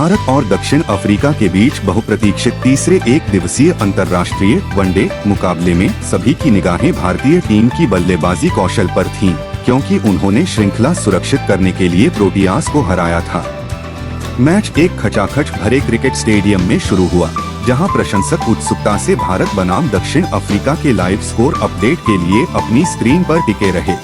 भारत और दक्षिण अफ्रीका के बीच बहुप्रतीक्षित तीसरे एक दिवसीय अंतर्राष्ट्रीय वनडे मुकाबले में सभी की निगाहें भारतीय टीम की बल्लेबाजी कौशल पर थीं, क्योंकि उन्होंने श्रृंखला सुरक्षित करने के लिए प्रोटियास को हराया था। मैच एक खचाखच भरे क्रिकेट स्टेडियम में शुरू हुआ, जहां प्रशंसक उत्सुकता से भारत बनाम दक्षिण अफ्रीका के लाइव स्कोर अपडेट के लिए अपनी स्क्रीन पर टिके रहे।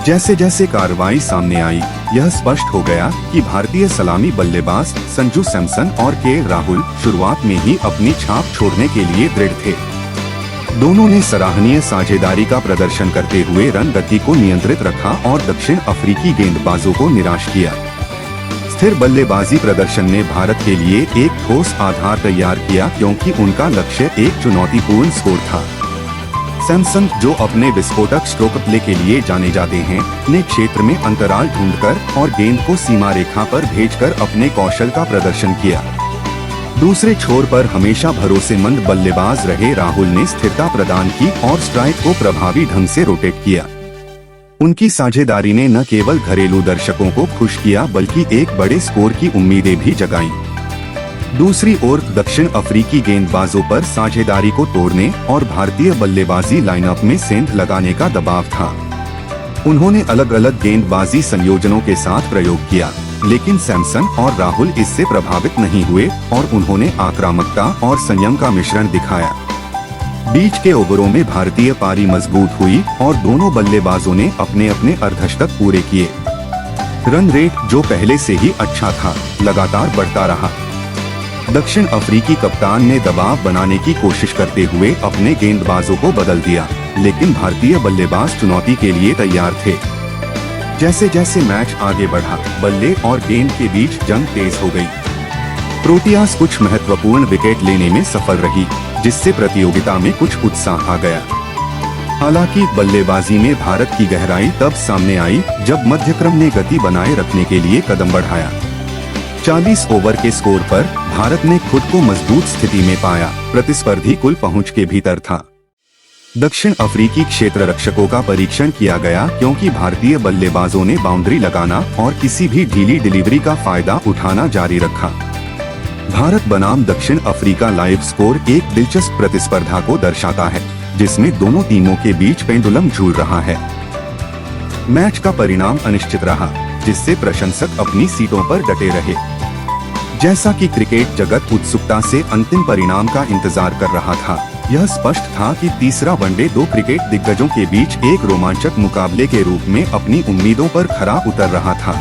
जैसे जैसे कार्रवाई सामने आई, यह स्पष्ट हो गया कि भारतीय सलामी बल्लेबाज संजू सैमसन और के राहुल शुरुआत में ही अपनी छाप छोड़ने के लिए दृढ़ थे। दोनों ने सराहनीय साझेदारी का प्रदर्शन करते हुए रन गति को नियंत्रित रखा और दक्षिण अफ्रीकी गेंदबाजों को निराश किया। स्थिर बल्लेबाजी प्रदर्शन ने भारत के लिए एक ठोस आधार तैयार किया, क्योंकि उनका लक्ष्य एक चुनौतीपूर्ण स्कोर था। सैमसन, जो अपने विस्फोटक स्ट्रोक प्ले के लिए जाने जाते हैं, ने क्षेत्र में अंतराल ढूंढकर और गेंद को सीमा रेखा पर भेजकर अपने कौशल का प्रदर्शन किया। दूसरे छोर पर हमेशा भरोसेमंद बल्लेबाज रहे राहुल ने स्थिरता प्रदान की और स्ट्राइक को प्रभावी ढंग से रोटेट किया। उनकी साझेदारी ने न केवल घरेलू दर्शकों को खुश किया, बल्कि एक बड़े स्कोर की उम्मीदें भी जगाईं। दूसरी ओर दक्षिण अफ्रीकी गेंदबाजों पर साझेदारी को तोड़ने और भारतीय बल्लेबाजी लाइनअप में सेंध लगाने का दबाव था। उन्होंने अलग अलग गेंदबाजी संयोजनों के साथ प्रयोग किया, लेकिन सैमसन और राहुल इससे प्रभावित नहीं हुए और उन्होंने आक्रामकता और संयम का मिश्रण दिखाया। बीच के ओवरों में भारतीय पारी मजबूत हुई और दोनों बल्लेबाजों ने अपने अपने अर्धशतक पूरे किए। रन रेट, जो पहले से ही अच्छा था, लगातार बढ़ता रहा। दक्षिण अफ्रीकी कप्तान ने दबाव बनाने की कोशिश करते हुए अपने गेंदबाजों को बदल दिया, लेकिन भारतीय बल्लेबाज चुनौती के लिए तैयार थे। जैसे जैसे मैच आगे बढ़ा, बल्ले और गेंद के बीच जंग तेज हो गई। प्रोटियास कुछ महत्वपूर्ण विकेट लेने में सफल रही, जिससे प्रतियोगिता में कुछ उत्साह आ गया। हालांकि बल्लेबाजी में भारत की गहराई तब सामने आई जब मध्यक्रम ने गति बनाए रखने के लिए कदम बढ़ाया। 40 ओवर के स्कोर पर भारत ने खुद को मजबूत स्थिति में पाया, प्रतिस्पर्धी कुल पहुंच के भीतर था। दक्षिण अफ्रीकी क्षेत्र रक्षकों का परीक्षण किया गया, क्योंकि भारतीय बल्लेबाजों ने बाउंड्री लगाना और किसी भी ढीली डिलीवरी का फायदा उठाना जारी रखा। भारत बनाम दक्षिण अफ्रीका लाइव स्कोर एक दिलचस्प प्रतिस्पर्धा को दर्शाता है, जिसमें दोनों टीमों के बीच पेंडुलम झूल रहा है। मैच का परिणाम अनिश्चित रहा, जिससे प्रशंसक अपनी सीटों पर डटे रहे। जैसा कि क्रिकेट जगत उत्सुकता से अंतिम परिणाम का इंतजार कर रहा था, यह स्पष्ट था कि तीसरा वनडे दो क्रिकेट दिग्गजों के बीच एक रोमांचक मुकाबले के रूप में अपनी उम्मीदों पर खरा उतर रहा था।